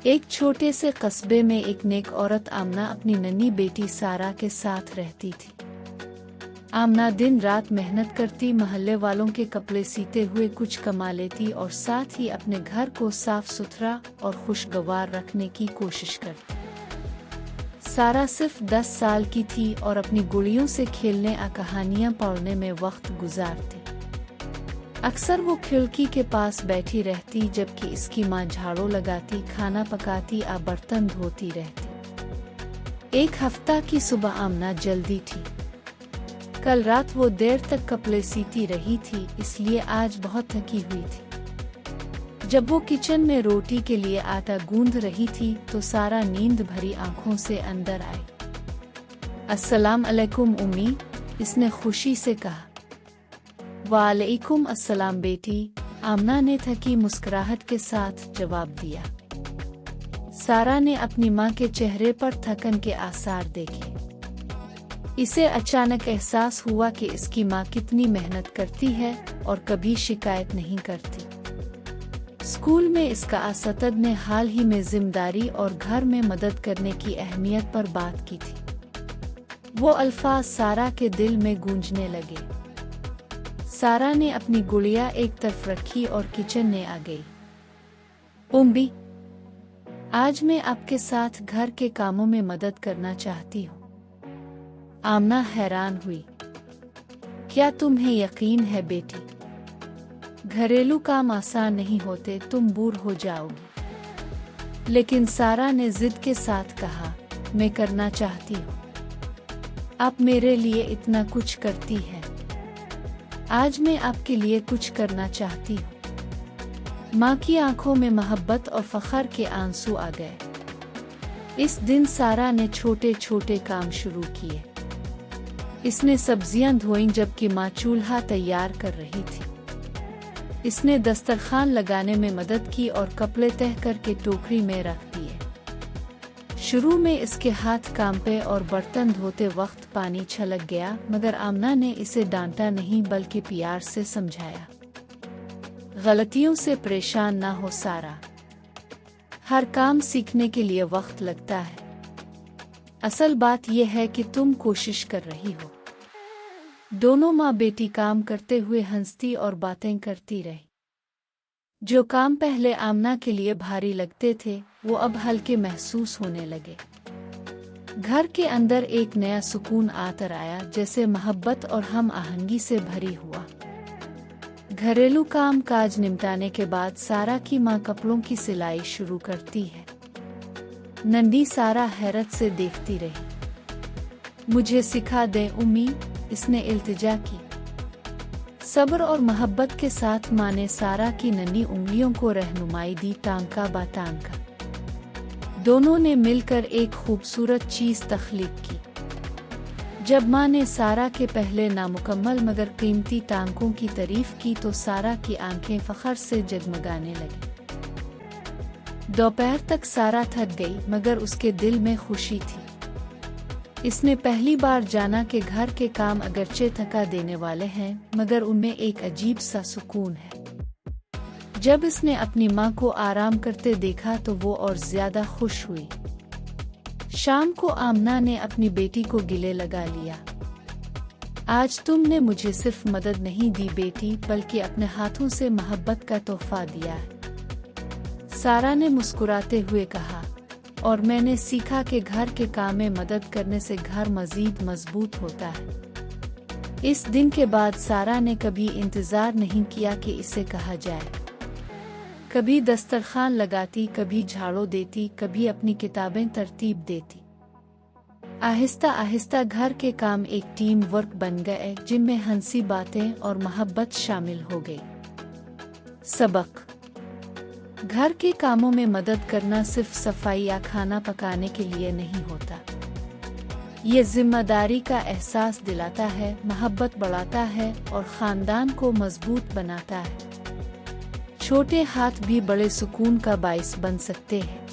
एक छोटे से कस्बे में एक नेक औरत आमना अपनी नन्ही बेटी सारा के साथ रहती थी। आमना दिन रात मेहनत करती, मोहल्ले वालों के कपड़े सीते हुए कुछ कमा लेती और साथ ही अपने घर को साफ सुथरा और खुशगवार रखने की कोशिश करती। सारा सिर्फ 10 साल की थी और अपनी गुड़ियों से खेलने और कहानियाँ पढ़ने में वक्त गुजारती। अक्सर वो खिड़की के पास बैठी रहती जबकि इसकी माँ झाड़ू लगाती, खाना पकाती और बर्तन धोती रहती। एक हफ्ता की सुबह आमना जल्दी थी। कल रात वो देर तक कपड़े सीती रही थी, इसलिए आज बहुत थकी हुई थी। जब वो किचन में रोटी के लिए आटा गूंद रही थी तो सारा नींद भरी आंखों से अंदर आई। अस्सलाम अलैकुम उम्मी, इसने खुशी से कहा। वालेकुम अस्सलाम बेटी, आमना ने थकी मुस्कुराहट के साथ जवाब दिया। सारा ने अपनी माँ के चेहरे पर थकन के आसार देखे। इसे अचानक एहसास हुआ कि इसकी माँ कितनी मेहनत करती है और कभी शिकायत नहीं करती। स्कूल में इसका असतद ने हाल ही में जिम्मेदारी और घर में मदद करने की अहमियत पर बात की थी। वो अल्फाज सारा के दिल में गूंजने लगे। सारा ने अपनी गुड़िया एक तरफ रखी और किचन में आ गई। उम्मी, आज मैं आपके साथ घर के कामों में मदद करना चाहती हूँ। आमना हैरान हुई। क्या तुम्हें यकीन है बेटी? घरेलू काम आसान नहीं होते, तुम बूर हो जाओगी। लेकिन सारा ने जिद के साथ कहा, मैं करना चाहती हूँ। आप मेरे लिए इतना कुछ करती हैं। आज मैं आपके लिए कुछ करना चाहती हूँ। माँ की आंखों में मोहब्बत और फख्र के आंसू आ गए। इस दिन सारा ने छोटे छोटे काम शुरू किए। इसने सब्जियां धोईं जबकि माँ चूल्हा तैयार कर रही थी। इसने दस्तरखान लगाने में मदद की और कपड़े तह करके टोकरी में रख दिए। शुरू में इसके हाथ कांपे और बर्तन धोते वक्त पानी छलक गया, मगर आमना ने इसे डांटा नहीं बल्कि प्यार से समझाया। गलतियों से परेशान ना हो सारा, हर काम सीखने के लिए वक्त लगता है। असल बात यह है कि तुम कोशिश कर रही हो। दोनों माँ बेटी काम करते हुए हंसती और बातें करती रही। जो काम पहले आमना के लिए भारी लगते थे वो अब हल्के महसूस होने लगे। घर के अंदर एक नया सुकून आतर आया, जैसे मोहब्बत और हम आहंगी से भरी हुआ। घरेलू काम काज निपटाने के बाद सारा की माँ कपड़ों की सिलाई शुरू करती है। नंदी सारा हैरत से देखती रही। मुझे सिखा दे उम्मी, इसने इल्तिजा की। सब्र और मोहब्बत के साथ माँ ने सारा की नन्ही उंगलियों को रहनुमाई दी, टांका बा टांका। दोनों ने मिलकर एक खूबसूरत चीज तख्लीक की। जब माँ ने सारा के पहले नामुकम्मल मगर कीमती टांकों की तारीफ की तो सारा की आंखें फख्र से जगमगाने लगी। दोपहर तक सारा थक गई मगर उसके दिल में खुशी थी। इसने पहली बार जाना कि घर के काम अगरचे थका देने वाले हैं मगर उनमें एक अजीब सा सुकून है। जब इसने अपनी माँ को आराम करते देखा तो वो और ज्यादा खुश हुई। शाम को आमना ने अपनी बेटी को गले लगा लिया। आज तुमने मुझे सिर्फ मदद नहीं दी बेटी, बल्कि अपने हाथों से मोहब्बत का तोहफा दिया है। सारा ने मुस्कुराते हुए कहा, और मैंने सीखा कि घर के काम में मदद करने से घर मजीद मजबूत होता है। इस दिन के बाद सारा ने कभी इंतजार नहीं किया कि इसे कहा जाए। कभी दस्तरखान लगाती, कभी झाड़ू देती, कभी अपनी किताबें तरतीब देती। आहिस्ता आहिस्ता घर के काम एक टीम वर्क बन गए जिनमें हंसी बातें और मोहब्बत शामिल हो गई। सबक: घर के कामों में मदद करना सिर्फ सफाई या खाना पकाने के लिए नहीं होता। ये जिम्मेदारी का एहसास दिलाता है, मोहब्बत बढ़ाता है और खानदान को मजबूत बनाता है। छोटे हाथ भी बड़े सुकून का बाइस बन सकते हैं।